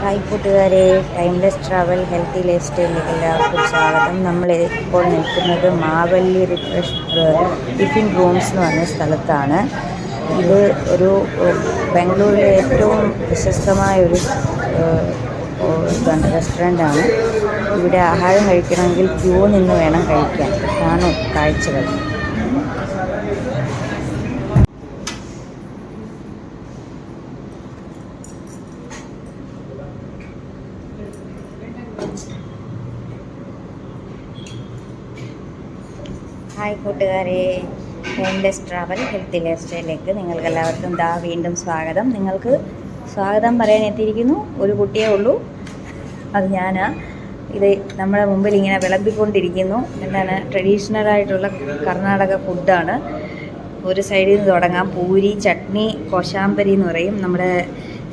Hi കൂട്ടുകാരെ, timeless travel healthy life സ്റ്റൈലിലേക്ക് എല്ലാവർക്കും സ്വാഗതം. നമ്മൾ ഇപ്പോൾ നിൽക്കുന്നത് മാവല്ലി ടിഫിൻ റൂംസ് എന്ന് പറഞ്ഞ സ്ഥലത്താണ്. ഇത് ഒരു ബാംഗ്ലൂരിലെ ഏറ്റവും പ്രശസ്തമായ ഒരു റെസ്റ്റോറൻ്റാണ്. ഇവിടെ ആഹാരം കഴിക്കണമെങ്കിൽ ക്യൂ നിന്ന് വേണം കഴിക്കാൻ. ഇതാണ് കാഴ്ചകൾ. ഹായ് കൂട്ടുകാരെ, ടൈംലെസ് ട്രാവൽ ഹെൽത്തി ലൈഫ് സ്റ്റൈലിലേക്ക് നിങ്ങൾക്ക് എല്ലാവർക്കും വീണ്ടും സ്വാഗതം. നിങ്ങൾക്ക് സ്വാഗതം പറയാൻ എത്തിയിരിക്കുന്നു ഒരു കുട്ടിയേ ഉള്ളൂ, അത് ഞാനാ. ഇത് നമ്മുടെ മുമ്പിൽ ഇങ്ങനെ വിളമ്പിക്കൊണ്ടിരിക്കുന്നു. എന്താണ്, ട്രഡീഷണലായിട്ടുള്ള കർണാടക ഫുഡാണ്. ഒരു സൈഡിൽ നിന്ന് തുടങ്ങാം. പൂരി, ചട്നി, കോശാമ്പരി എന്ന് പറയും. നമ്മുടെ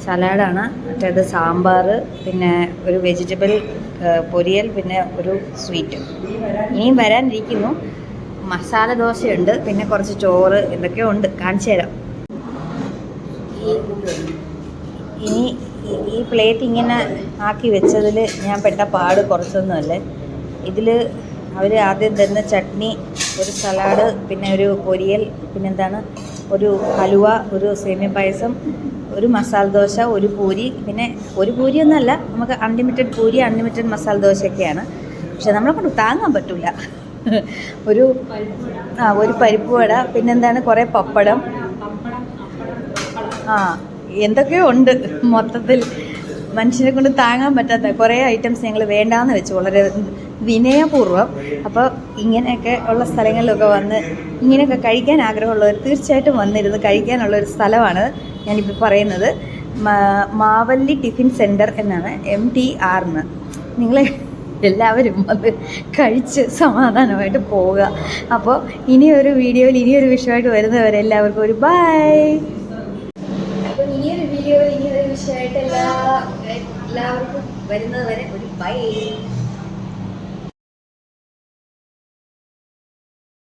സലാഡാണ്. മറ്റേത് സാമ്പാർ, പിന്നെ ഒരു വെജിറ്റബിൾ പൊരിയൽ, പിന്നെ ഒരു സ്വീറ്റ്. ഇനിയും വരാനിരിക്കുന്നു. മസാല ദോശയുണ്ട്, പിന്നെ കുറച്ച് ചോറ്, എന്തൊക്കെയോ ഉണ്ട്. കാണിച്ചു തരാം. ഇനി ഈ പ്ലേറ്റ് ഇങ്ങനെ ആക്കി വെച്ചതിൽ ഞാൻ പെട്ട പാട് കുറച്ചൊന്നുമല്ലേ. ഇതിൽ അവർ ആദ്യം തരുന്ന ചട്നി, ഒരു സലാഡ്, പിന്നെ ഒരു പൊരിയൽ, പിന്നെന്താണ്, ഒരു ഹലുവ, ഒരു സേമിയ പായസം, ഒരു മസാല ദോശ, ഒരു പൂരി. പിന്നെ ഒരു പൂരിയൊന്നുമല്ല, നമുക്ക് അൺലിമിറ്റഡ് പൂരി, അൺലിമിറ്റഡ് മസാല ദോശയൊക്കെയാണ്. പക്ഷെ നമ്മളെ കൊണ്ട് താങ്ങാൻ പറ്റില്ല. ഒരു പരിപ്പ് വട, പിന്നെന്താണ്, കുറേ പപ്പടം, എന്തൊക്കെയോ ഉണ്ട്. മൊത്തത്തിൽ മനുഷ്യനെ കൊണ്ട് താങ്ങാൻ പറ്റാത്ത കുറേ ഐറ്റംസ് ഞങ്ങൾ വേണ്ടാന്ന് വെച്ചു, വളരെ വിനയപൂർവ്വം. അപ്പോൾ ഇങ്ങനെയൊക്കെ ഉള്ള സ്ഥലങ്ങളിലൊക്കെ വന്ന് ഇങ്ങനെയൊക്കെ കഴിക്കാൻ ആഗ്രഹമുള്ളവർ തീർച്ചയായിട്ടും വന്നിരുന്ന് കഴിക്കാനുള്ളൊരു സ്ഥലമാണ് ഞാനിപ്പോൾ പറയുന്നത്. മാവല്ലി ടിഫിൻ സെൻറ്റർ എന്നാണ്, MTR എന്ന്. നിങ്ങളെ എല്ലാവരും അത് കഴിച്ച് സമാധാനമായിട്ട് പോവുക. അപ്പോൾ ഇനിയൊരു വീഡിയോയിൽ ഇനിയൊരു വിഷയമായിട്ട് വരുന്നവരെല്ലാവർക്കും ഒരു ബൈ. അപ്പോൾ ഇനിയൊരു വീഡിയോയിൽ ഇനിയൊരു വിഷയമായിട്ട് എല്ലാവർക്കും വരുന്നത് വരെ ഒരു ബൈ.